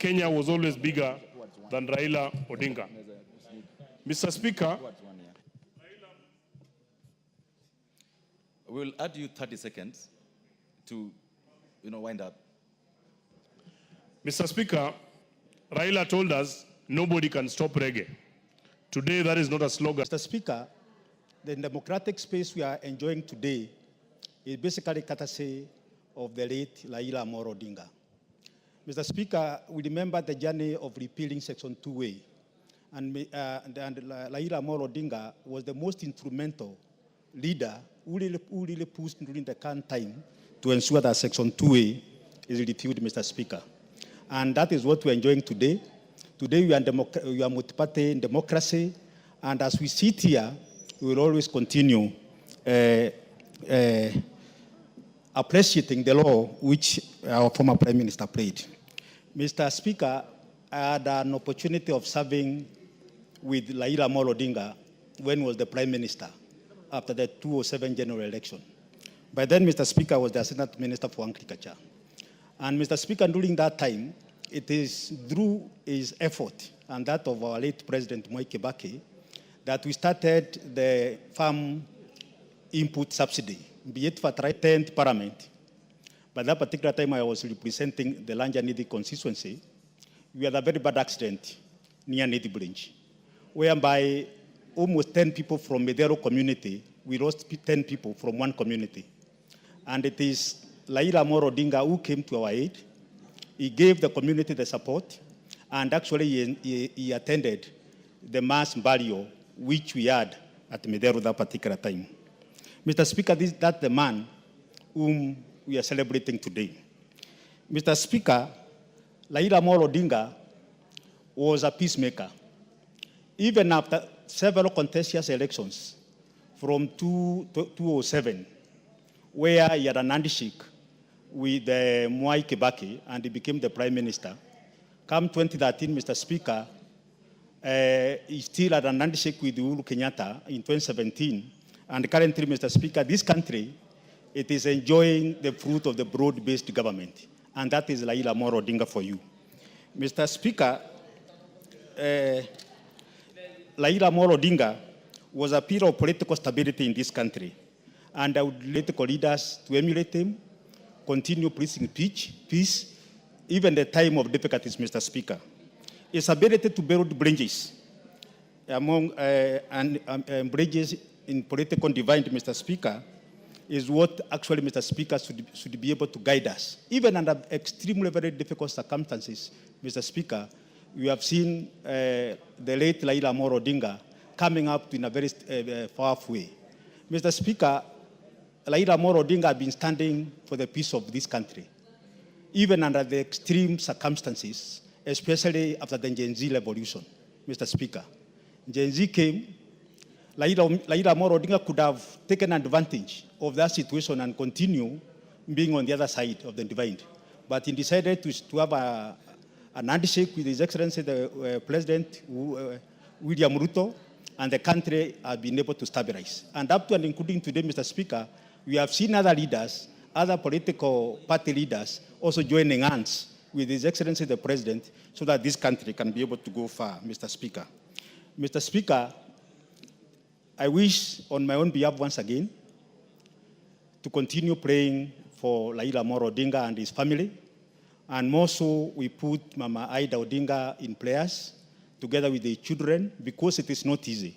Kenya was always bigger than Raila Odinga. Mr. Speaker, we'll add you 30 seconds to, wind up. Mr. Speaker, Raila told us nobody can stop reggae. Today, that is not a slogan. Mr. Speaker, the democratic space we are enjoying today is basically courtesy of the late Raila Amolo Odinga. Mr. Speaker, we remember the journey of repealing Section 2A, and Raila Amolo Odinga was the most instrumental leader who really pushed during the current time to ensure that Section 2A is repealed, Mr. Speaker. And that is what we are enjoying today. Today we are multi-party democracy, and as we sit here, we will always continue appreciating the role which our former Prime Minister played. Mr. Speaker, I had an opportunity of serving with Raila Amolo Odinga when he was the Prime Minister after the 2007 general election. By then, Mr. Speaker was the Assistant Minister for Agriculture. And Mr. Speaker, during that time, it is through his effort and that of our late President Mwai Kibaki that we started the farm input subsidy, be it for the 10th Parliament. By that particular time, I was representing the Lanja Nidi constituency. We had a very bad accident near Nidi Branch, whereby almost 10 people from Medero community, we lost 10 people from one community. And it is Raila Amolo Odinga who came to our aid. He gave the community the support, and actually he attended the mass burial which we had at Medero that particular time. Mr. Speaker, that's the man whom we are celebrating today. Mr. Speaker, Raila Amolo Odinga was a peacemaker. Even after several contentious elections from 2007, where he had an handshake with Mwai Kibaki and he became the Prime Minister. Come 2013, Mr. Speaker, he still had an handshake with Uhuru Kenyatta in 2017. And currently, Mr. Speaker, this country, it is enjoying the fruit of the broad-based government. And that is Raila Amolo Odinga for you. Mr. Speaker, Raila Amolo Odinga was a pillar of political stability in this country. And I would political leaders to emulate him, continue preaching peace, even the time of difficulties, Mr. Speaker. His ability to build bridges among bridges in political divide, Mr. Speaker, is what actually, Mr. Speaker, should be able to guide us. Even under extremely very difficult circumstances, Mr. Speaker, we have seen the late Raila Amolo Odinga coming up in a very powerful way. Mr. Speaker, Raila Amolo Odinga has been standing for the peace of this country, even under the extreme circumstances, especially after the Gen Z revolution, Mr. Speaker. Gen Z came, Raila Amolo Odinga could have taken advantage of that situation and continue being on the other side of the divide. But he decided to have an handshake with His Excellency, the President William Ruto, and the country has been able to stabilize. And up to and including today, Mr. Speaker, we have seen other leaders, other political party leaders also joining hands with His Excellency the President so that this country can be able to go far, Mr. Speaker. Mr. Speaker, I wish on my own behalf once again to continue praying for Raila Amolo Odinga and his family. And more so, we put Mama Aida Odinga in prayers together with the children because it is not easy.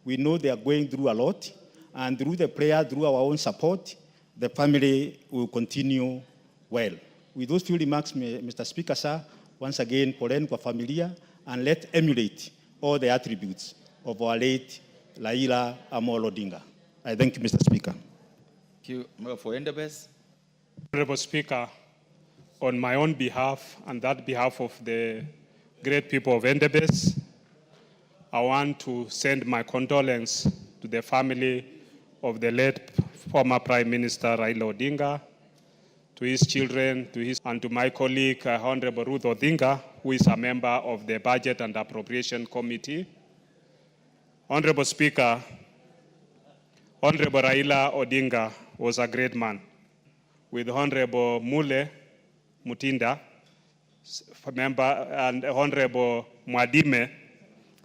We know they are going through a lot. And through the prayer, through our own support, the family will continue well. With those few remarks, Mr. Speaker, sir, once again, poleni kwa familia, and let's emulate all the attributes of our late Raila Amolo Odinga. I thank you, Mr. Speaker. Thank you. Member for Endebess. Honorable Speaker, on my own behalf and that behalf of the great people of Endebess, I want to send my condolence to the family of the late former Prime Minister Raila Odinga, to his children, and to my colleague, Honorable Ruth Odinga, who is a member of the Budget and Appropriation Committee. Honorable Speaker, Honorable Raila Odinga was a great man. With Honorable Mule Mutinda, member, and Honorable Mwadime,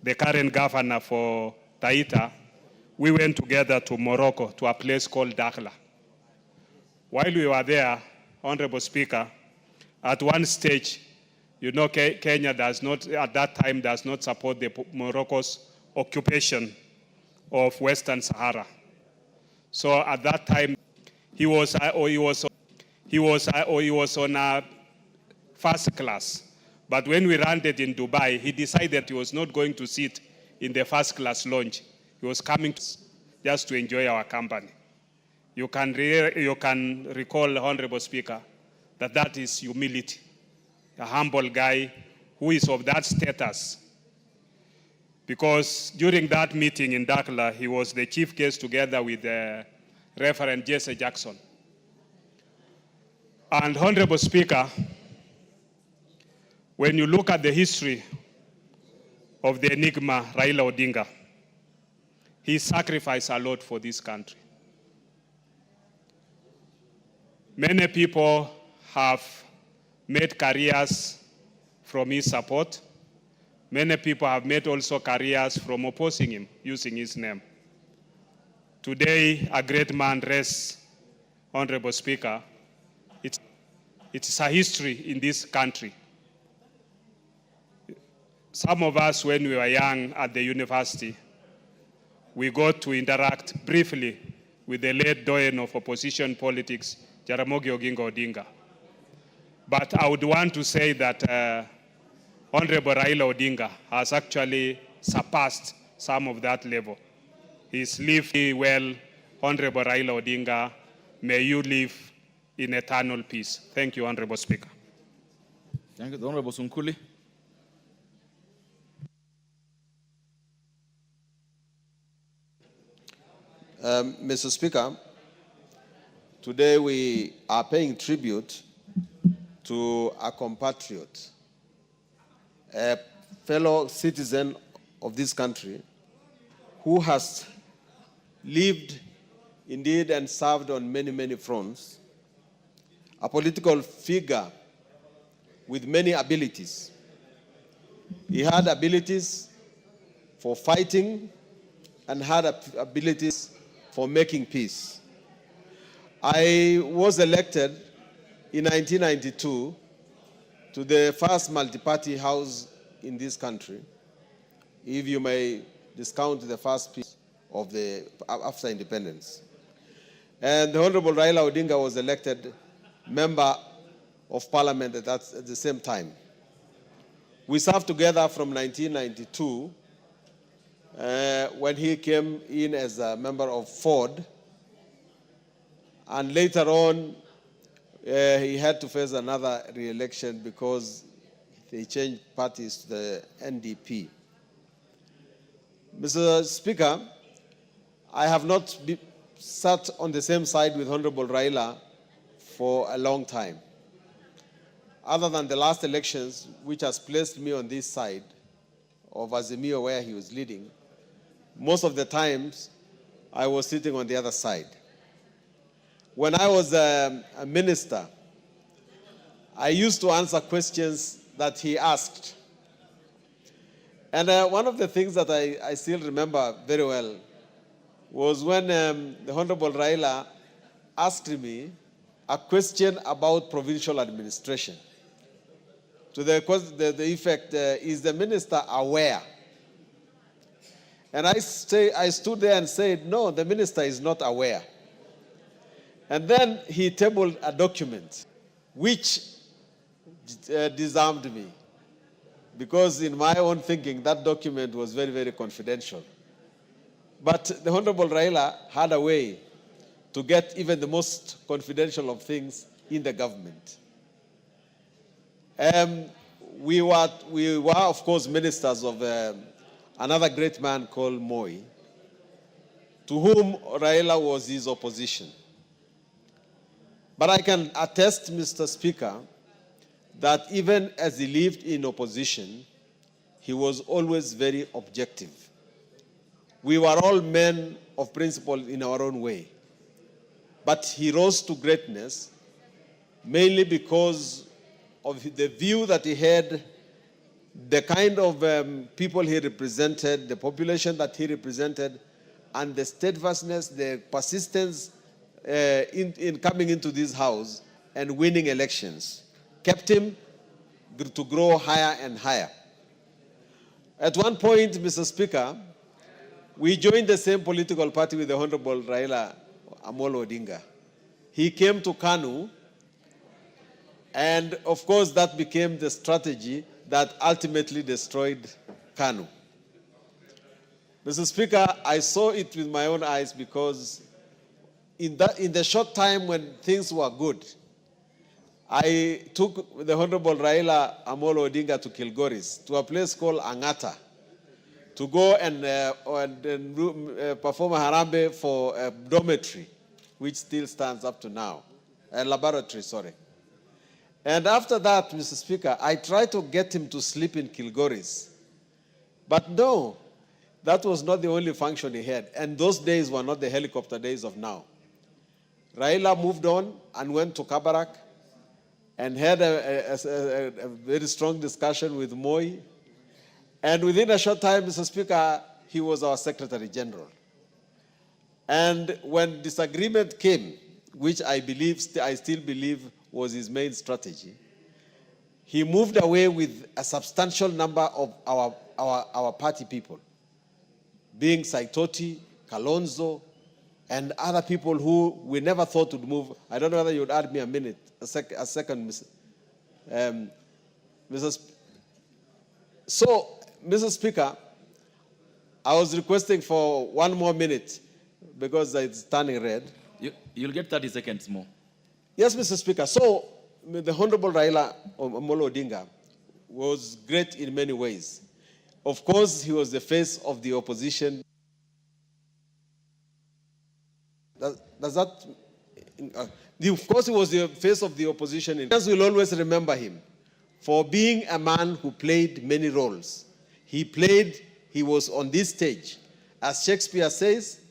the current governor for Taita, we went together to Morocco to a place called Dakhla. While we were there, Honorable Speaker, at one stage, you know, Kenya does not, at that time, does not support the Morocco's occupation of Western Sahara. So at that time, he was on a first class. But when we landed in Dubai, he decided he was not going to sit in the first class lounge. He was coming just to enjoy our company. You can recall, Honorable Speaker, that is humility. A humble guy who is of that status. Because during that meeting in Dakhla, he was the chief guest together with Reverend Jesse Jackson. And Honorable Speaker, when you look at the history of the enigma Raila Odinga, he sacrificed a lot for this country. Many people have made careers from his support. Many people have made also careers from opposing him, using his name. Today, a great man rests, Honorable Speaker. It's a history in this country. Some of us, when we were young at the university, we got to interact briefly with the late doyen of opposition politics, Jaramogi Oginga Odinga. But I would want to say that Honorable Raila Odinga has actually surpassed some of that level. He's lived well. Honorable Raila Odinga, may you live in eternal peace. Thank you, Honorable Speaker. Thank you, the Honorable Sunkuli. Mr. Speaker, today we are paying tribute to a compatriot, a fellow citizen of this country who has lived indeed and served on many, many fronts, a political figure with many abilities. He had abilities for fighting and had abilities for making peace. I was elected in 1992 to the first multi-party house in this country, if you may discount the first piece of the after independence. And the Honorable Raila Odinga was elected member of parliament at the same time. We served together from 1992 when he came in as a member of Ford, and later on he had to face another re-election because they changed parties to the NDP. Mr. Speaker, I have not sat on the same side with Honorable Raila for a long time, other than the last elections, which has placed me on this side of Azimio where he was leading. Most of the times, I was sitting on the other side. When I was a minister, I used to answer questions that he asked. And one of the things that I still remember very well was when the Honorable Raila asked me a question about provincial administration. To the effect, is the minister aware? And I stood there and said, no, the minister is not aware. And then he tabled a document which disarmed me, because in my own thinking, that document was very, very confidential. But the Honorable Raila had a way to get even the most confidential of things in the government. We were, of course, ministers of another great man called Moi, to whom Raila was his opposition. But I can attest, Mr. Speaker, that even as he lived in opposition, he was always very objective. We were all men of principle in our own way. But he rose to greatness mainly because of the view that he had, the kind of people he represented, the population that he represented, and the steadfastness, the persistence in coming into this house and winning elections kept him to grow higher and higher. At one point, Mr. Speaker, we joined the same political party with the Honorable Raila Amolo Odinga. He came to KANU, and of course that became the strategy that ultimately destroyed KANU. Mr. Speaker, I saw it with my own eyes because in the short time when things were good, I took the Honorable Raila Amolo Odinga to Kilgoris, to a place called Angata, to go and perform a harambe for a dormitory, which still stands up to now, a laboratory, sorry. And after that, Mr. Speaker, I tried to get him to sleep in Kilgoris. But no, that was not the only function he had. And those days were not the helicopter days of now. Raila moved on and went to Kabarak and had a very strong discussion with Moi. And within a short time, Mr. Speaker, he was our Secretary General. And when disagreement came, which I still believe was his main strategy, he moved away with a substantial number of our party people, being Saitoti, Kalonzo, and other people who we never thought would move. I don't know whether you would add me a second, So, Mr. Speaker, I was requesting for 1 more minute because it's turning red. You'll get 30 seconds more. Yes, Mr. Speaker. So, the Honorable Raila Amolo Odinga was great in many ways. Of course, he was the face of the opposition. Does that... of course, he was the face of the opposition. We will always remember him for being a man who played many roles. He was on this stage. As Shakespeare says,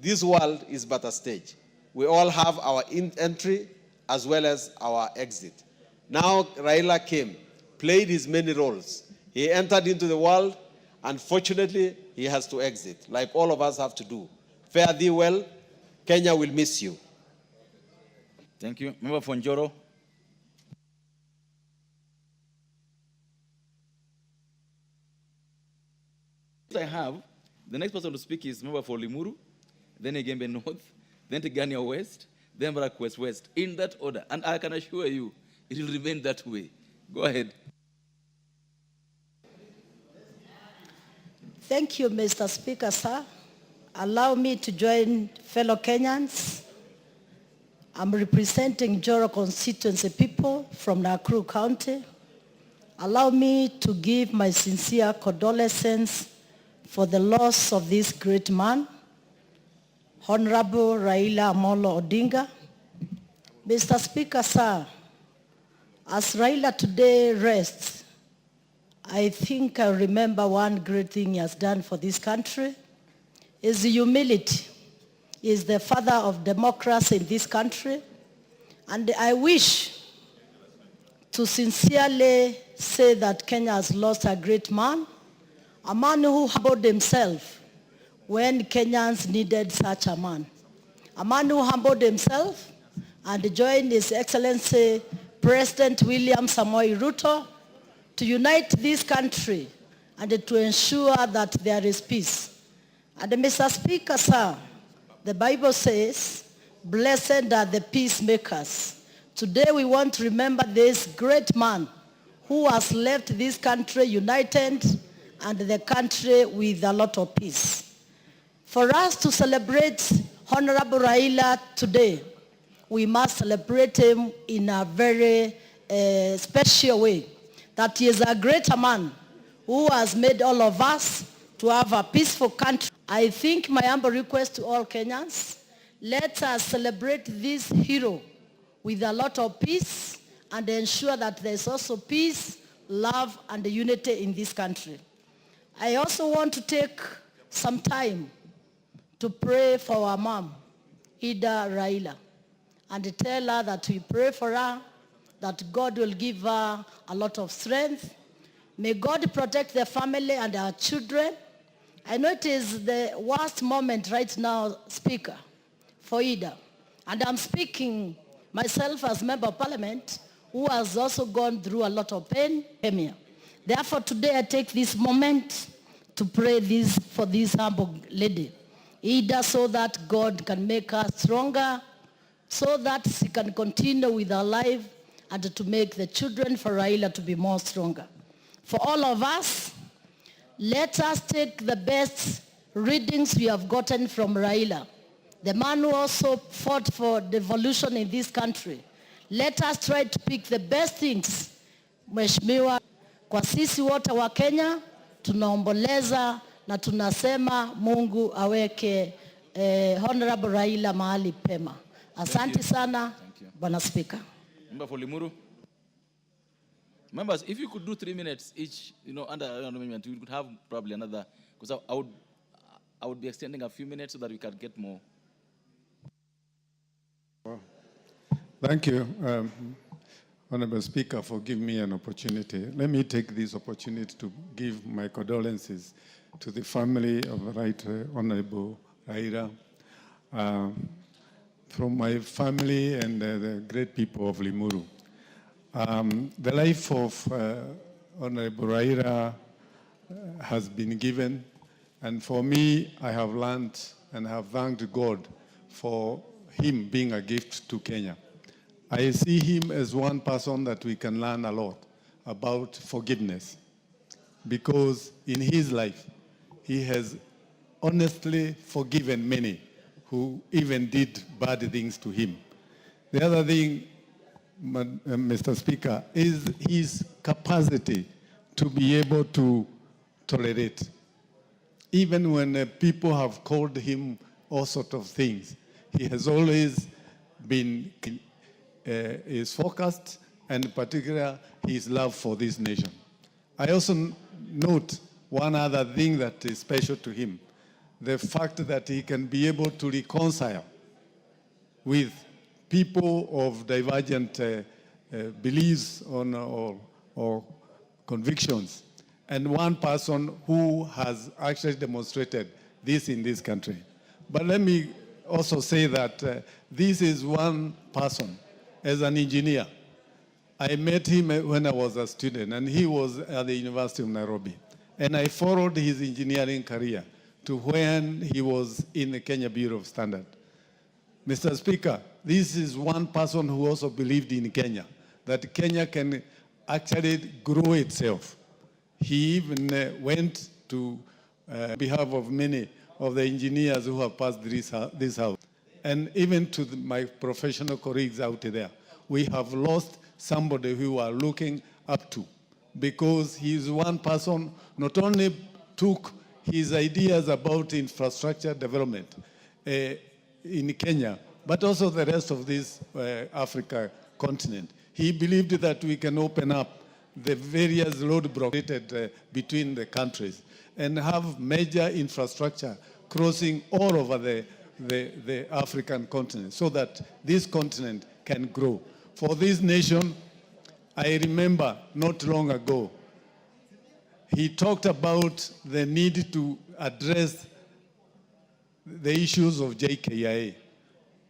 this world is but a stage. We all have our entry as well as our exit. Now Raila came, played his many roles. He entered into the world, and fortunately, he has to exit, like all of us have to do. Fare thee well. Kenya will miss you. Thank you. Member for Njoro. I have, the next person to speak is member for Limuru, then Igembe North, then Tigania West, then Marakwet West, in that order. And I can assure you, it will remain that way. Go ahead. Thank you, Mr. Speaker, sir. Allow me to join fellow Kenyans. I'm representing Njoro constituency people from Nakuru County. Allow me to give my sincere condolences for the loss of this great man, Honorable Raila Amolo Odinga. Mr. Speaker, sir, as Raila today rests, I think I remember one great thing he has done for this country is humility. He is the father of democracy in this country. And I wish to sincerely say that Kenya has lost a great man, a man who humbled himself when Kenyans needed such a man. A man who humbled himself and joined His Excellency President William Samoei Ruto to unite this country and to ensure that there is peace. And Mr. Speaker, sir, the Bible says, blessed are the peacemakers. Today we want to remember this great man who has left this country united and the country with a lot of peace. For us to celebrate Honorable Raila today, we must celebrate him in a very special way. That he is a great man who has made all of us to have a peaceful country. I think my humble request to all Kenyans, let us celebrate this hero with a lot of peace and ensure that there is also peace, love, and unity in this country. I also want to take some time to pray for our mom, Ida Raila, and tell her that we pray for her that God will give her a lot of strength. May God protect the family and our children. I know it is the worst moment right now, Speaker, for Ida. And I'm speaking myself as Member of Parliament who has also gone through a lot of pain here. Therefore, today I take this moment to pray for this humble lady, Ida, so that God can make her stronger, so that she can continue with her life and to make the children for Raila to be more stronger. For all of us, let us take the best readings we have gotten from Raila, the man who also fought for devolution in this country. Let us try to pick the best things. Mheshimiwa, kwa sisi wote wa Kenya, tunaomboleza na tunasema Mungu aweke Honorable Raila mahali pema. Asante sana, Bwana Speaker. Member for Limuru. Members, if you could do 3 minutes each, under amendment, we could have probably another, because I would be extending a few minutes so that we can get more. Thank you, Honorable Speaker, for giving me an opportunity. Let me take this opportunity to give my condolences to the family of the Right Honorable Raila, from my family and the great people of Limuru. The life of Honorable Raila has been given, and for me, I have learned and have thanked God for him being a gift to Kenya. I see him as one person that we can learn a lot about forgiveness, because in his life, he has honestly forgiven many who even did bad things to him. The other thing, Mr. Speaker, is his capacity to be able to tolerate. Even when people have called him all sorts of things, he has always been is focused, and in particular, his love for this nation. I also note one other thing that is special to him, the fact that he can be able to reconcile with people of divergent beliefs or convictions, and one person who has actually demonstrated this in this country. But let me also say that this is one person. As an engineer, I met him when I was a student, and he was at the University of Nairobi. And I followed his engineering career to when he was in the Kenya Bureau of Standards. Mr. Speaker, this is one person who also believed in Kenya, that Kenya can actually grow itself. He even went to behalf of many of the engineers who have passed this house. And even to my professional colleagues out there, we have lost somebody who we are looking up to, because he is one person not only took his ideas about infrastructure development in Kenya, but also the rest of this Africa continent. He believed that we can open up the various roadblocks created between the countries and have major infrastructure crossing all over the African continent, so that this continent can grow. For this nation, I remember not long ago, he talked about the need to address the issues of JKIA.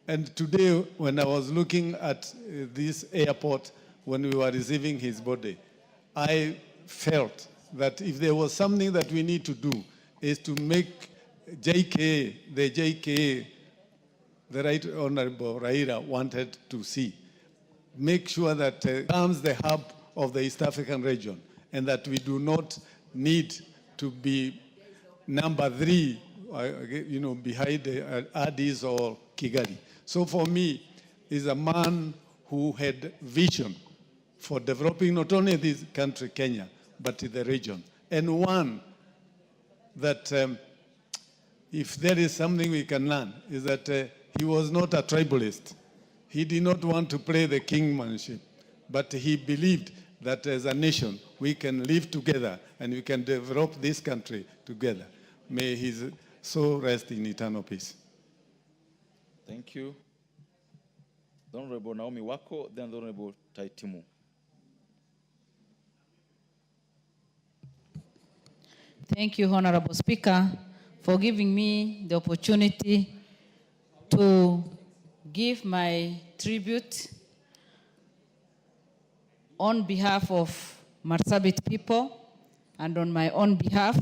And today, when I was looking at this airport, when we were receiving his body, I felt that if there was something that we need to do, is to make JKA, the Right Honorable Raila wanted to see. Make sure that it becomes the hub of the East African region, and that we do not need to be number 3, behind Addis or Kigali. So for me, he's a man who had vision for developing not only this country, Kenya, but the region. And one that if there is something we can learn, is that he was not a tribalist. He did not want to play the kingmanship, but he believed that as a nation, we can live together and we can develop this country together. May his soul rest in eternal peace. Thank you. the Honorable Naomi Wako, then the Honorable Taitimu. Thank you, Honorable Speaker, for giving me the opportunity to give my tribute on behalf of Marsabit people and on my own behalf.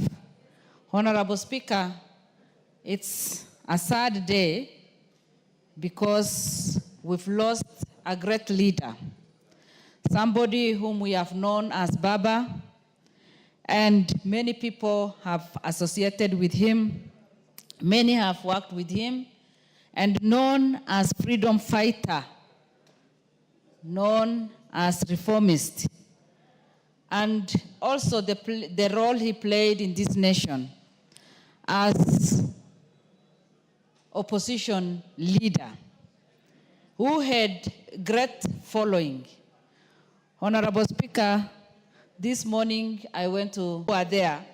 Honorable Speaker, it's a sad day because we've lost a great leader, somebody whom we have known as Baba, and many people have associated with him. Many have worked with him and known as freedom fighter, known as reformist, and also the role he played in this nation as opposition leader who had great following. Honorable Speaker, this morning I went to there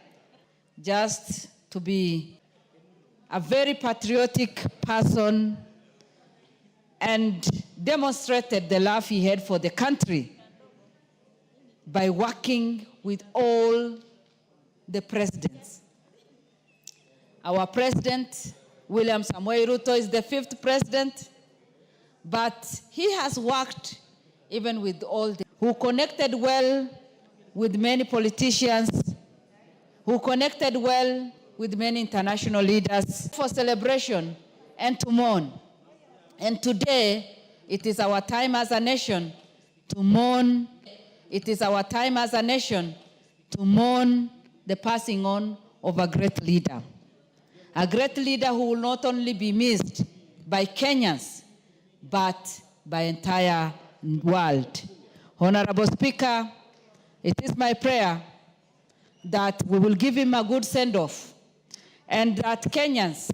just to be a very patriotic person and demonstrated the love he had for the country by working with all the presidents. Our president, William Samoei Ruto, is the 5th president, but he has worked even with all the who connected well with many politicians, who connected well with many international leaders for celebration and to mourn. And today, it is our time as a nation to mourn. It is our time as a nation to mourn the passing on of a great leader. A great leader who will not only be missed by Kenyans, but by entire world. Honorable Speaker, it is my prayer that we will give him a good send-off and that Kenyans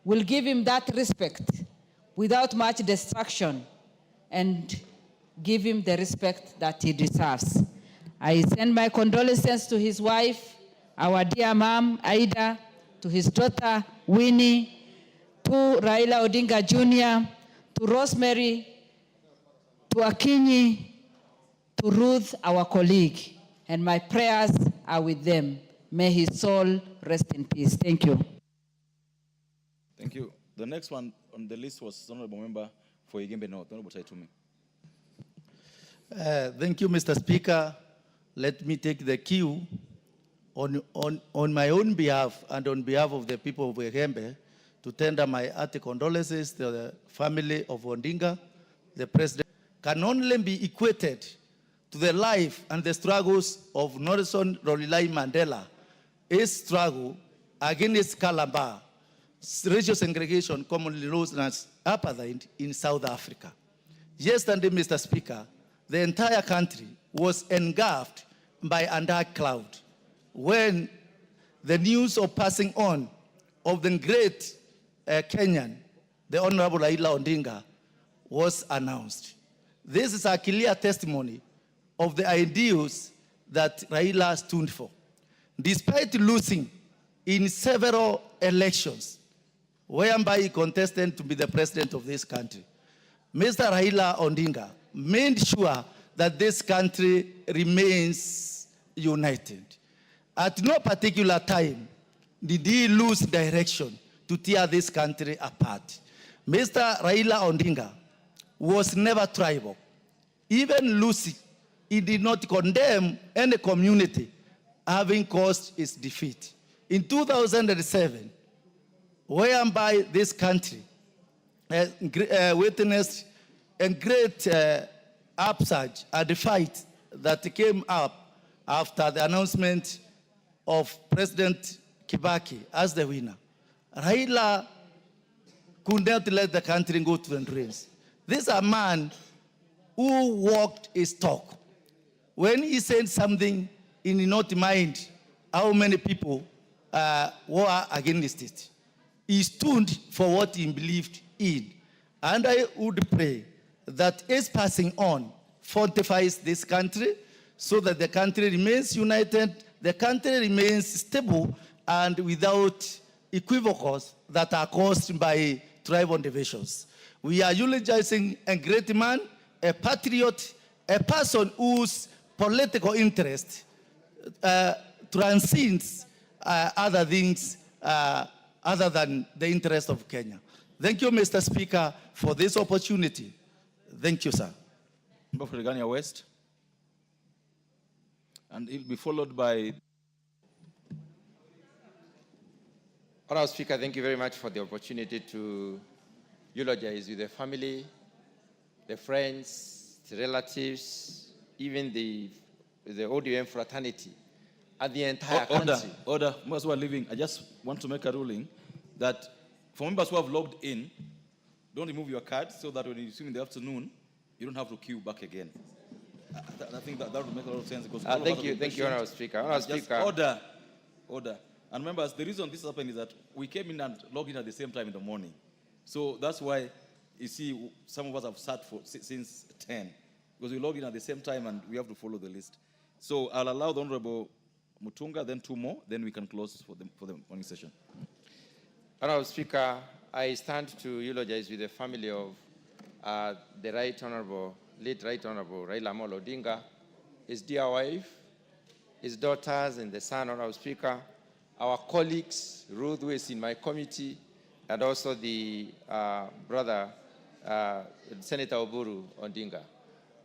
will give him that respect without much distraction and give him the respect that he deserves. I send my condolences to his wife, our dear mom, Aida, to his daughter, Winnie, to Raila Odinga Jr., to Rosemary, to Akinyi, to Ruth, our colleague, and my prayers are with them. May his soul rest in peace. Thank you. Thank you. The next one on the list was Honorable Member for Igembe North, Honorable Taitumi. Thank you, Mr. Speaker. Let me take the cue on my own behalf and on behalf of the people of Igembe to tender my hearty condolences to the family of Odinga. The president can only be equated to the life and the struggles of Nelson Rolihlahla Mandela, his struggle against Kalamba, racial segregation commonly known as apartheid in South Africa. Yesterday, Mr. Speaker, the entire country was engulfed by a dark cloud when the news of passing on of the great Kenyan, the Honorable Raila Odinga, was announced. This is a clear testimony of the ideals that Raila stood for. Despite losing in several elections, whereby he contested to be the president of this country, Mr. Raila Odinga made sure that this country remains united. At no particular time did he lose direction to tear this country apart. Mr. Raila Odinga was never tribal. Even Lucy, he did not condemn any community having caused its defeat. In 2007, whereby this country witnessed a great upsurge and the fight that came up after the announcement of President Kibaki as the winner, Raila could not let the country go to the drains. This is a man who walked his talk. When he said something, he did not mind how many people were against it. He stood for what he believed in. And I would pray that his passing on fortifies this country so that the country remains united, the country remains stable, and without equivocals that are caused by tribal divisions. We are eulogizing a great man, a patriot, a person whose political interest transcends other things other than the interest of Kenya. Thank you, Mr. Speaker, for this opportunity. Thank you, sir. Member for Regania West. And he'll be followed by... Honourable Speaker, thank you very much for the opportunity to eulogize with the family, the friends, the relatives, even the ODM fraternity, and the entire country. Order. Members who are leaving, I just want to make a ruling that for members who have logged in, don't remove your card so that when you see in the afternoon, you don't have to queue back again. I think that would make a lot of sense. Because thank you, Honourable Speaker. Honourable Speaker. Order. And members, the reason this happened is that we came in and logged in at the same time in the morning. So that's why you see some of us have sat since 10. Because we logged in at the same time and we have to follow the list. So I'll allow the Honourable Mutunga, then 2 more, then we can close for the morning session. Honourable Speaker, I stand to eulogize with the family of the late Honourable Raila Amolo Odinga, his dear wife, his daughters, and the son, Honourable Speaker, our colleagues, Ruth, who is in my committee, and also the brother, Senator Oburu Odinga,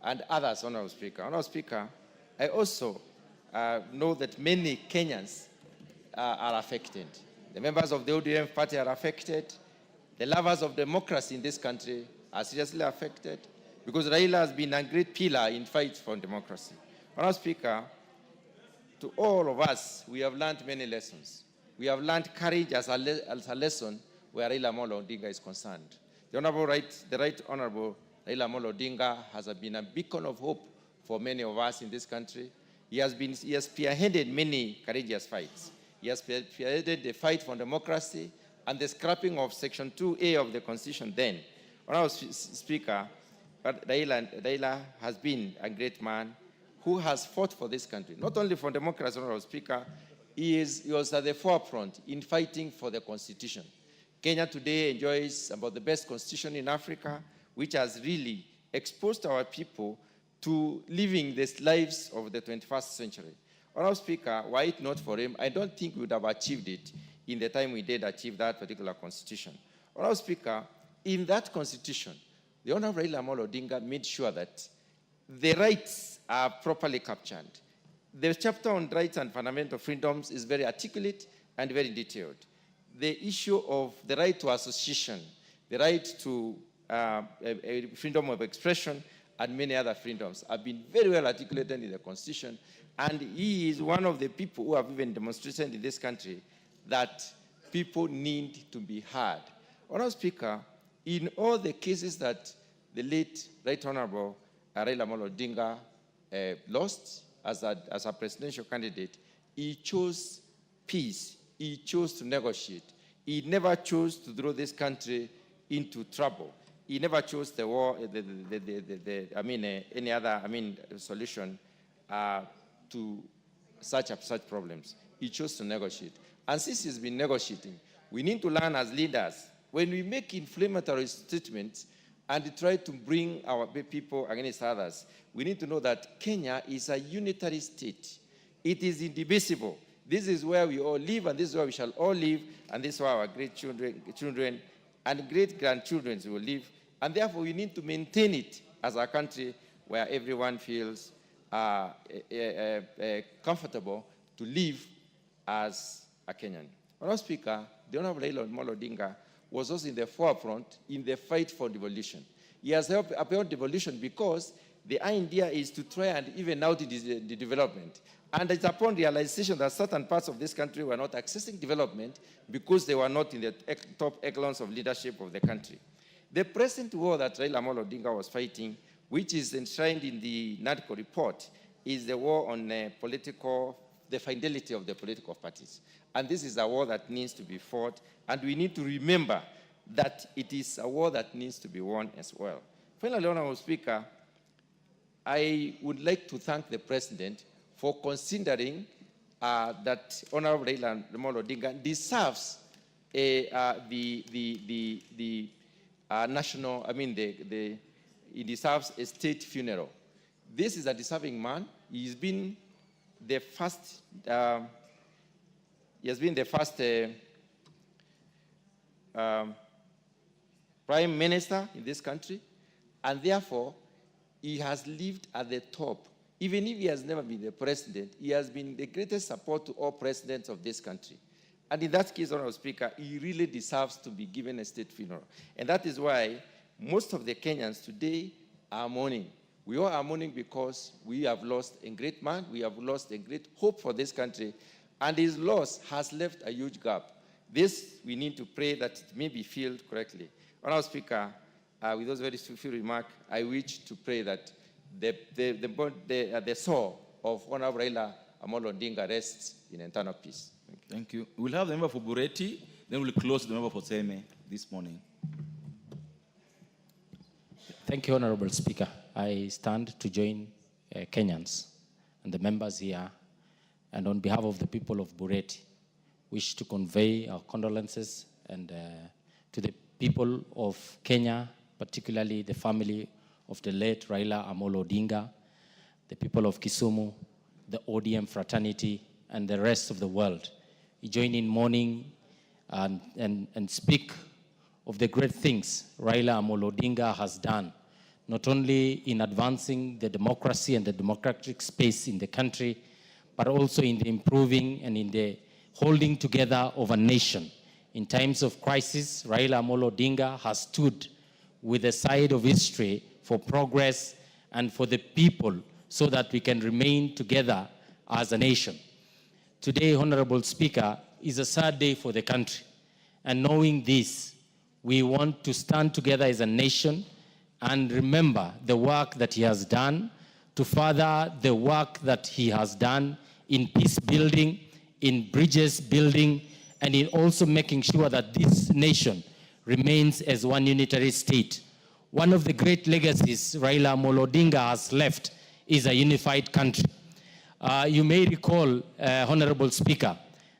and others, Honourable Speaker. Honourable Speaker, I also know that many Kenyans are affected. The members of the ODM party are affected. The lovers of democracy in this country are seriously affected because Raila has been a great pillar in fight for democracy. Honourable Speaker, to all of us, we have learned many lessons. We have learned courage as a lesson where Raila Amolo Odinga is concerned. The Right Honourable Raila Amolo Odinga has been a beacon of hope for many of us in this country. He has spearheaded many courageous fights. He has spearheaded the fight for democracy and the scrapping of Section 2A of the Constitution then. Honourable Speaker, Raila has been a great man who has fought for this country, not only for democracy, Honourable Speaker, he was at the forefront in fighting for the Constitution. Kenya today enjoys about the best Constitution in Africa, which has really exposed our people to living the lives of the 21st century. Honourable Speaker, were it not for him, I don't think we would have achieved it in the time we did achieve that particular Constitution. Honourable Speaker, in that Constitution, the Honourable Raila Amolo Odinga made sure that the rights are properly captured. The chapter on rights and fundamental freedoms is very articulate and very detailed. The issue of the right to association, the right to freedom of expression, and many other freedoms have been very well articulated in the Constitution. And he is one of the people who have even demonstrated in this country that people need to be heard. Honourable Speaker, in all the cases that the late Right Honourable Raila Amolo Odinga lost as a presidential candidate, he chose peace. He chose to negotiate. He never chose to throw this country into trouble. He never chose the war, any other, solution to such problems. He chose to negotiate. And since he's been negotiating, we need to learn as leaders, when we make inflammatory statements and try to bring our people against others, we need to know that Kenya is a unitary state. It is indivisible. This is where we all live, and this is where we shall all live, and this is where our great children and great-grandchildren will live. And therefore, we need to maintain it as a country where everyone feels comfortable to live as a Kenyan. Honourable Speaker, the Honourable Raila Amolo Odinga was also in the forefront in the fight for devolution. He has helped uphold devolution because the idea is to try and even out the development. And it's upon realization that certain parts of this country were not accessing development because they were not in the top echelons of leadership of the country. The present war that Raila Amolo Odinga was fighting, which is enshrined in the NADCO report, is the war on the fidelity of the political parties. And this is a war that needs to be fought, and we need to remember that it is a war that needs to be won as well. Finally, Honourable Speaker, I would like to thank the President for considering that Honourable Raila Amolo Odinga deserves the he deserves a state funeral. This is a deserving man. He's been the first, prime minister in this country, and therefore he has lived at the top. Even if he has never been the president, he has been the greatest support to all presidents of this country. And in that case, Honorable Speaker, he really deserves to be given a state funeral. And that is why most of the Kenyans today are mourning. We all are mourning because we have lost a great man, we have lost a great hope for this country, and his loss has left a huge gap. This, we need to pray that it may be filled correctly. Honorable Speaker, with those very few remarks, I wish to pray that the soul of Honorable Raila Amolo Odinga rests in eternal peace. Thank you. We'll have the member for Bureti, then we'll close the member for Seme this morning. Thank you, Honorable Speaker. I stand to join Kenyans and the members here, and on behalf of the people of Bureti, wish to convey our condolences and to the people of Kenya, particularly the family of the late Raila Amolo Odinga, the people of Kisumu, the ODM fraternity, and the rest of the world. We join in mourning and speak of the great things Raila Amolo Odinga has done, not only in advancing the democracy and the democratic space in the country, but also in the improving and in the holding together of a nation. In times of crisis, Raila Amolo Odinga has stood with the side of history for progress and for the people so that we can remain together as a nation. Today, Honorable Speaker, is a sad day for the country. And knowing this, we want to stand together as a nation and remember the work that he has done, to further the work that he has done in peace building, in bridges building, and in also making sure that this nation remains as one unitary state. One of the great legacies Raila Amolo Odinga has left is a unified country. You may recall, Honorable Speaker,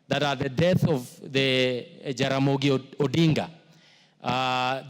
that at the death of the Jaramogi Odinga,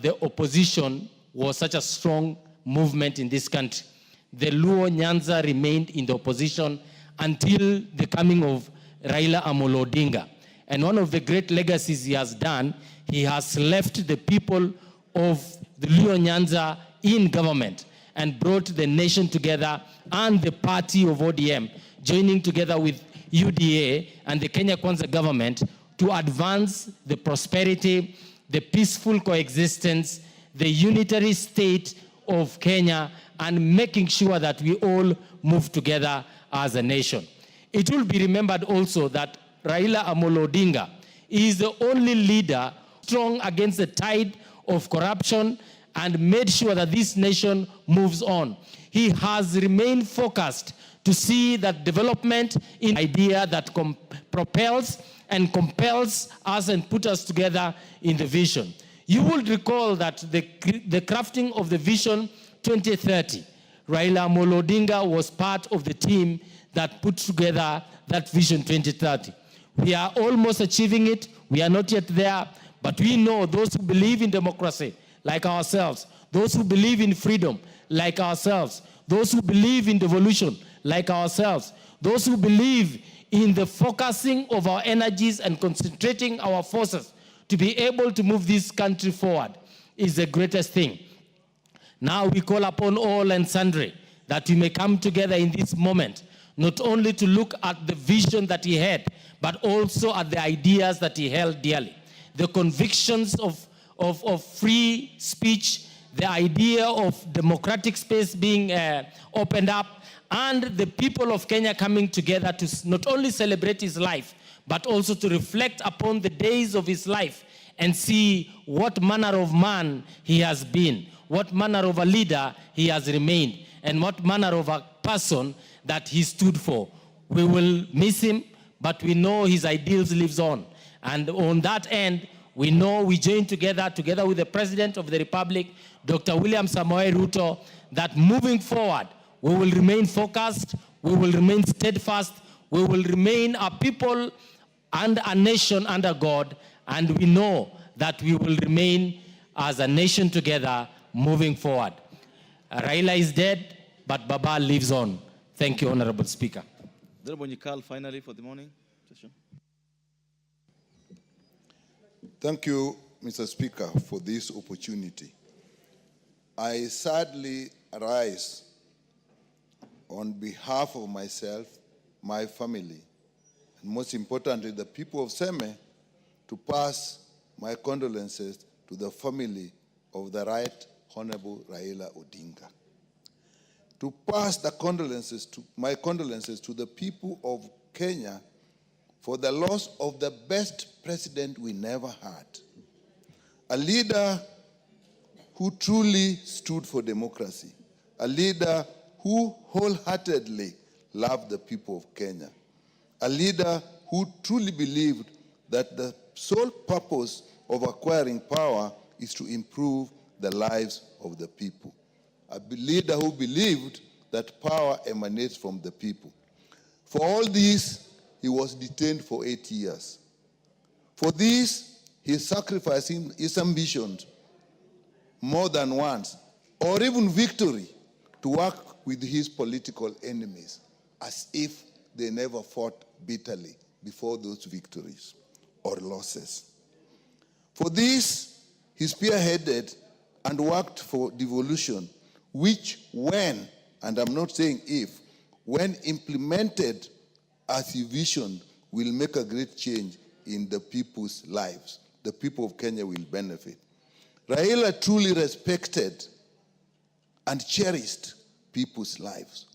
the opposition was such a strong movement in this country. The Luo Nyanza remained in the opposition until the coming of Raila Amolo Odinga. And one of the great legacies he has done, he has left the people of the Luo Nyanza in government and brought the nation together, and the party of ODM joining together with UDA and the Kenya Kwanza government to advance the prosperity, the peaceful coexistence, the unitary state of Kenya, and making sure that we all move together as a nation. It will be remembered also that Raila Amolo Odinga is the only leader strong against the tide of corruption and made sure that this nation moves on. He has remained focused to see that development in idea that propels and compels us and put us together in the vision. You will recall that the crafting of the Vision 2030, Raila Amolo Odinga was part of the team that put together that Vision 2030. We are almost achieving it. We are not yet there, but we know those who believe in democracy, like ourselves, those who believe in freedom, like ourselves, those who believe in devolution, like ourselves, those who believe in the focusing of our energies and concentrating our forces to be able to move this country forward is the greatest thing. Now we call upon all and sundry that we may come together in this moment, not only to look at the vision that he had, but also at the ideas that he held dearly. The convictions of free speech, the idea of democratic space being opened up, and the people of Kenya coming together to not only celebrate his life, but also to reflect upon the days of his life and see what manner of man he has been, what manner of a leader he has remained, and what manner of a person that he stood for. We will miss him, but we know his ideals lives on. And on that end, we know we join together with the President of the Republic, Dr. William Samoei Ruto, that moving forward, we will remain focused, we will remain steadfast, we will remain a people and a nation under God, and we know that we will remain as a nation together moving forward. Raila is dead, but Baba lives on. Thank you, Honorable Speaker. Honorable Nyikal, finally for the morning session. Thank you, Mr. Speaker, for this opportunity. I sadly arise on behalf of myself, my family, and most importantly, the people of Seme, to pass my condolences to the family of the Right Honorable Raila Odinga. To pass my condolences to the people of Kenya for the loss of the best president we never had. A leader who truly stood for democracy. A leader who wholeheartedly loved the people of Kenya. A leader who truly believed that the sole purpose of acquiring power is to improve the lives of the people. A leader who believed that power emanates from the people. For all this, he was detained for 8 years. For this, he sacrificed his ambitions more than once, or even victory, to work with his political enemies, as if they never fought bitterly before those victories or losses. For this, he spearheaded and worked for devolution, which when, and I'm not saying if, when implemented as he visioned, will make a great change in the people's lives. The people of Kenya will benefit. Raila truly respected and cherished people's lives.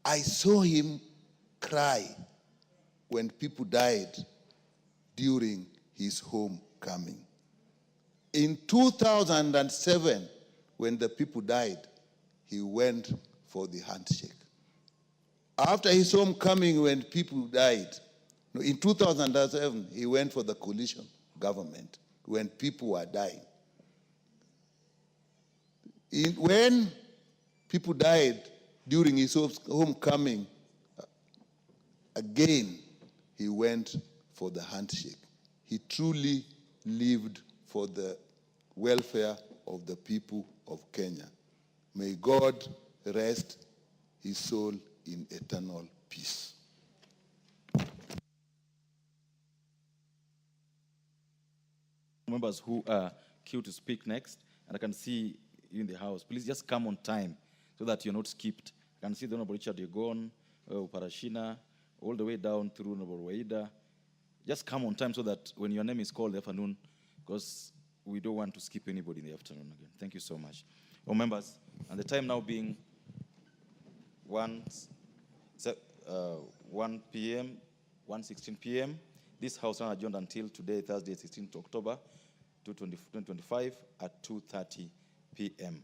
I saw him cry when people died during his homecoming. In 2007, when the people died, he went for the handshake. After his homecoming, when people died, in 2007, he went for the coalition government when people were dying. When people died during his homecoming, again, he went for the handshake. He truly lived for the welfare of the people of Kenya. May God rest his soul in eternal peace. Members who are queued to speak next, and I can see you in the house, please just come on time so that you're not skipped. I can see the Honorable Richard Yegon, Parashina, all the way down through Honorable Waida. Just come on time so that when your name is called in the afternoon, because we don't want to skip anybody in the afternoon again. Thank you so much. All members, and the time now being 1 p.m., 1:16 p.m. This House is adjourned until today, Thursday, 16th October 2025 at 2:30 p.m.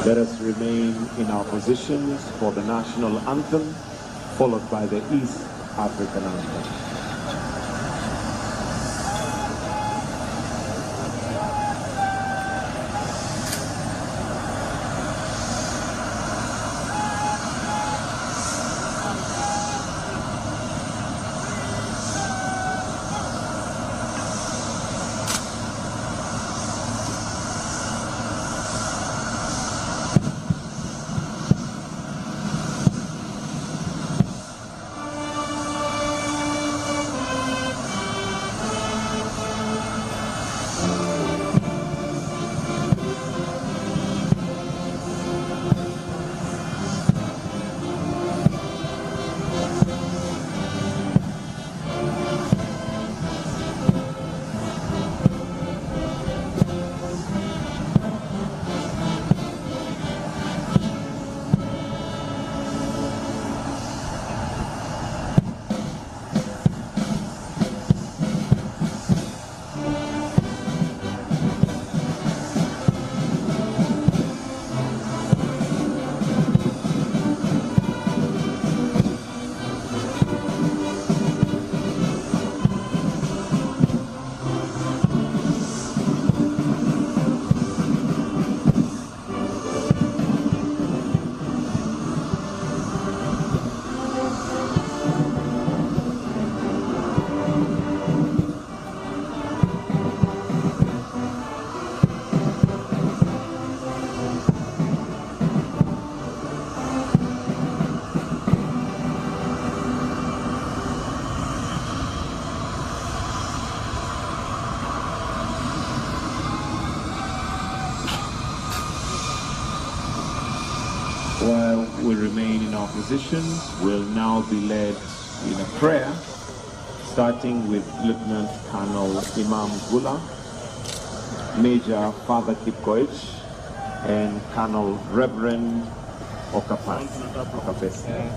Let us remain in our positions for the national anthem, followed by the East African anthem. While we remain in our positions, we'll now be led in a prayer, starting with Lieutenant Colonel Imam Gula, Major Father Kipkoech, and Colonel Reverend Okapesi.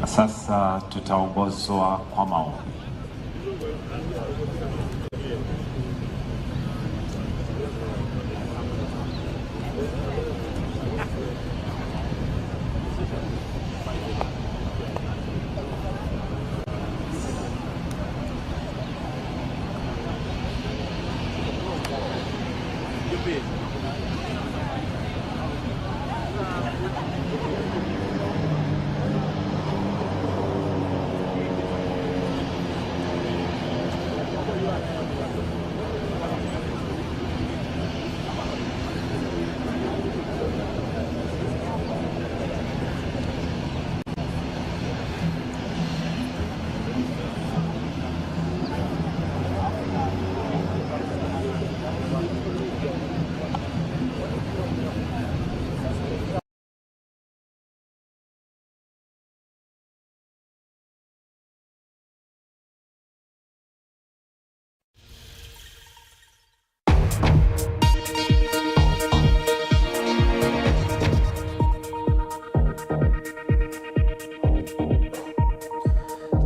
Sasa tutaongozwa kwa maombi.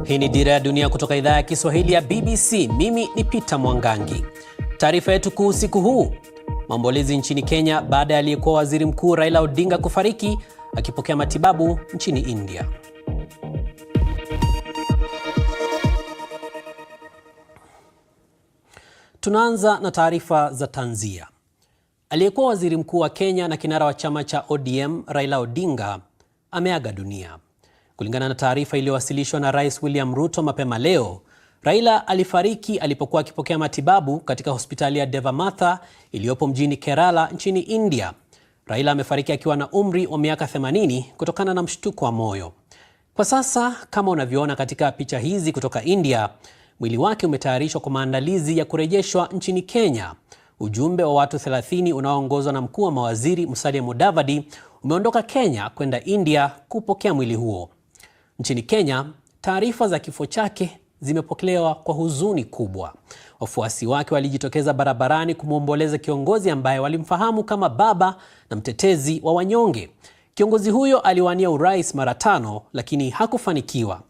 Hii ni Dira ya Dunia kutoka idhaa ya Kiswahili ya BBC. Mimi ni Peter Mwangangi. Taarifa yetu kuu usiku huu: maombolezi nchini Kenya baada ya aliyekuwa waziri mkuu Raila Odinga kufariki akipokea matibabu nchini India. Tunaanza na taarifa za tanzia. Aliyekuwa waziri mkuu wa Kenya na kinara wa chama cha ODM Raila Odinga ameaga dunia. Kulingana na taarifa iliyowasilishwa na Rais William Ruto mapema leo, Raila alifariki alipokuwa akipokea matibabu katika hospitali ya Deva Matha iliyopo mjini Kerala nchini India. Raila amefariki akiwa na umri wa miaka 80 kutokana na mshtuko wa moyo. Kwa sasa, kama unavyoona katika picha hizi kutoka India, mwili wake umetayarishwa kwa maandalizi ya kurejeshwa nchini Kenya. Ujumbe wa watu 30 unaoongozwa na mkuu wa mawaziri Musalia Mudavadi umeondoka Kenya kwenda India kupokea mwili huo. Nchini Kenya, taarifa za kifo chake zimepokelewa kwa huzuni kubwa. Wafuasi wake walijitokeza barabarani kumwomboleza kiongozi ambaye walimfahamu kama baba na mtetezi wa wanyonge. Kiongozi huyo aliwania urais mara 5 lakini hakufanikiwa.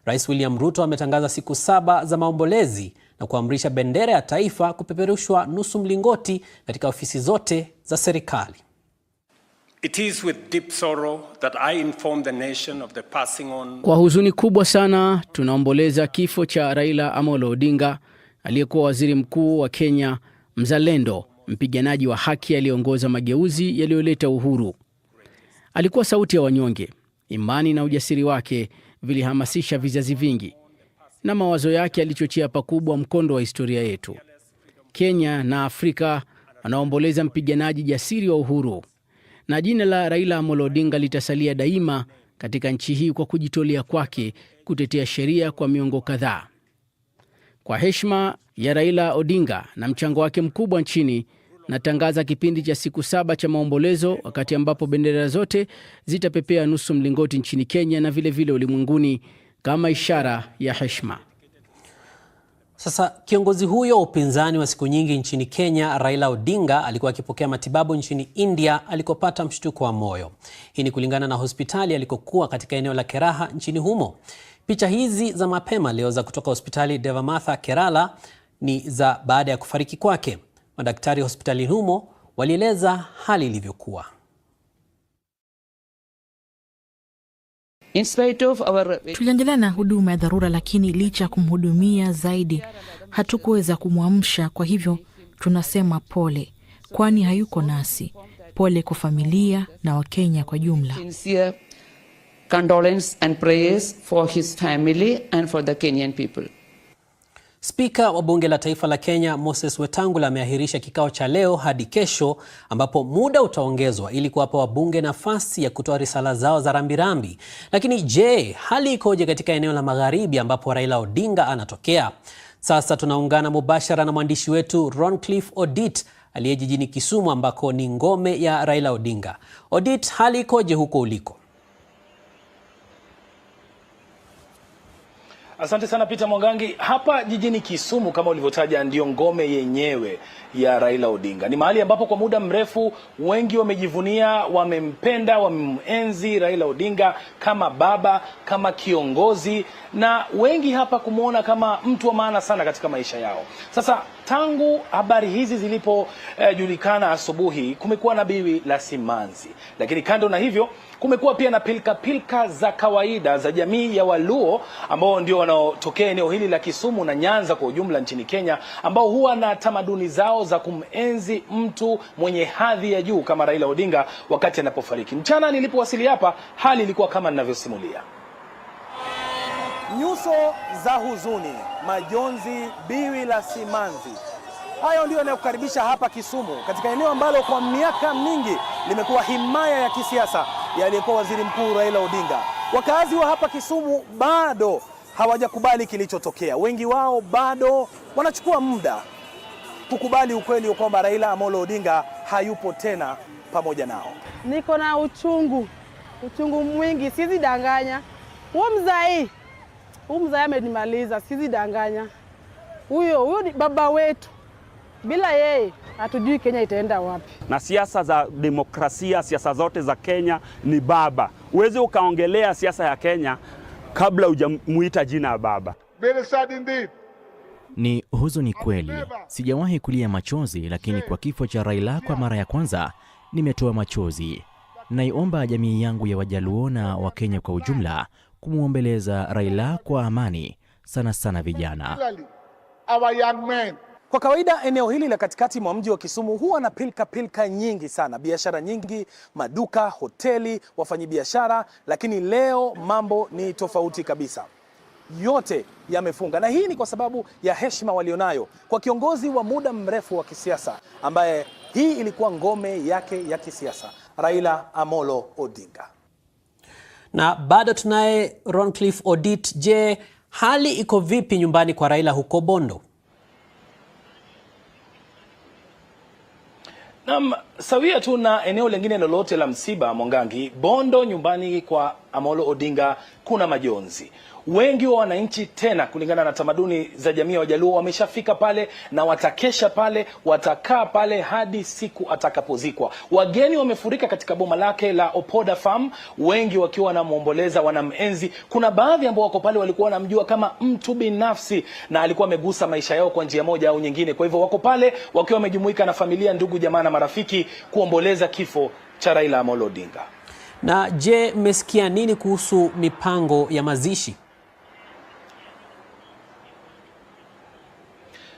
Rais William Ruto ametangaza siku 7 za maombolezi na kuamrisha bendera ya taifa kupeperushwa nusu mlingoti katika ofisi zote za serikali. It is with deep sorrow that I inform the nation of the passing on. Kwa huzuni kubwa sana tunaomboleza kifo cha Raila Amolo Odinga, aliyekuwa waziri mkuu wa Kenya, mzalendo, mpiganaji wa haki aliongoza mageuzi yaliyoleta uhuru. Alikuwa sauti ya wanyonge. Imani na ujasiri wake vilihamasisha vizazi vingi, na mawazo yake yalichochea pakubwa mkondo wa historia yetu. Kenya na Afrika wanaomboleza mpiganaji jasiri wa uhuru, na jina la Raila Amolo Odinga litasalia daima katika nchi hii kwa kujitolea kwake kutetea sheria kwa miongo kadhaa. Kwa heshima ya Raila Odinga na mchango wake mkubwa nchini, natangaza kipindi cha siku 7 cha maombolezo, wakati ambapo bendera zote zitapepea nusu mlingoti nchini Kenya na vile ulimwenguni kama ishara ya heshima. Sasa kiongozi huyo wa upinzani wa siku nyingi nchini Kenya, Raila Odinga, alikuwa akipokea matibabu nchini India alikopata mshtuko wa moyo. Hii ni kulingana na hospitali alikokuwa katika eneo la Keraha nchini humo. Picha hizi za mapema leo za kutoka hospitali Devamatha Kerala ni za baada ya kufariki kwake. Madaktari hospitali humo walieleza hali ilivyokuwa. Tuliendelea na huduma ya dharura, lakini licha ya kumhudumia zaidi hatukuweza kumwamsha. Kwa hivyo tunasema pole, kwani hayuko nasi. Pole kwa familia na Wakenya kwa jumla. Condolence and prayers for his family and for the Kenyan people. Spika wa bunge la taifa la Kenya, Moses Wetangula, ameahirisha kikao cha leo hadi kesho, ambapo muda utaongezwa ili kuwapa wabunge nafasi ya kutoa risala zao za rambirambi. Lakini je, hali ikoje katika eneo la Magharibi ambapo Raila Odinga anatokea? Sasa tunaungana mubashara na mwandishi wetu Roncliffe Odit aliye jijini Kisumu ambako ni ngome ya Raila Odinga. Odit, hali ikoje huko uliko? Asante sana Peter Mwangangi. Hapa jijini Kisumu, kama ulivyotaja, ndio ngome yenyewe ya Raila Odinga. Ni mahali ambapo kwa muda mrefu wengi wamejivunia, wamempenda, wamemenzi Raila Odinga kama baba, kama kiongozi, na wengi hapa kumuona kama mtu wa maana sana katika maisha yao. Sasa tangu habari hizi zilipojulikana asubuhi, kumekuwa na biwi la simanzi. Lakini kando na hivyo, kumekuwa pia na pilka za kawaida za jamii ya Waluo ambao ndio wanaotokea eneo hili la Kisumu na Nyanza kwa ujumla nchini Kenya, ambao huwa na tamaduni zao za kumenzi mtu mwenye hadhi ya juu kama Raila Odinga wakati anapofariki. Mchana nilipowasili hapa, hali ilikuwa kama ninavyosimulia. Nyuso za huzuni, majonzi, biwi la simanzi. Hayo ndio yanayokaribisha hapa Kisumu, katika eneo ambalo kwa miaka mingi limekuwa himaya ya kisiasa ya aliyekuwa waziri mkuu Raila Odinga. Wakazi wa hapa Kisumu bado hawajakubali kilichotokea. Wengi wao bado wanachukua muda kukubali ukweli kwamba Raila Amolo Odinga hayupo tena pamoja nao. Niko na uchungu mwingi, sizi danganya. Huyu mzai amenimaliza, sizi danganya. Huyo ni baba wetu. Bila yeye hatujui Kenya itaenda wapi. Na siasa za demokrasia, siasa zote za Kenya ni baba. Uweze ukaongelea siasa ya Kenya kabla hujamuita jina ya baba. Very sad indeed. Ni huzuni kweli. Sijawahi kulia machozi, lakini kwa kifo cha Raila kwa mara ya kwanza nimetoa machozi. Naiomba jamii yangu ya Wajaluo na Wakenya kwa ujumla kumuombeleza Raila kwa amani, sana sana vijana. Our young men. Kwa kawaida eneo hili la katikati mwa mji wa Kisumu huwa na pilka nyingi sana, biashara nyingi, maduka, hoteli, wafanyabiashara, lakini leo mambo ni tofauti kabisa. Yote yamefunga, na hii ni kwa sababu ya heshima walionayo kwa kiongozi wa muda mrefu wa kisiasa ambaye hii ilikuwa ngome yake ya kisiasa, Raila Amolo Odinga. Na bado tunaye Roncliffe Odit. Je, hali iko vipi nyumbani kwa Raila huko Bondo? Sawia tu na eneo lingine lolote la msiba, Mwangangi, Bondo nyumbani kwa Amolo Odinga kuna majonzi. Wengi wa wananchi, tena kulingana na tamaduni za jamii ya Wajaluo, wameshafika pale na watakesha pale, watakaa pale hadi siku atakapozikwa. Wageni wamefurika katika boma lake la Opoda Farm, wengi wakiwa wanamuomboleza, wanamenzi. Kuna baadhi ambao wako pale walikuwa wanamjua kama mtu binafsi na alikuwa amegusa maisha yao kwa njia moja au nyingine. Kwa hivyo wako pale wakiwa wamejumuika na familia, ndugu, jamaa na marafiki kuomboleza kifo cha Raila Amolo Odinga. Na je, mmesikia nini kuhusu mipango ya mazishi?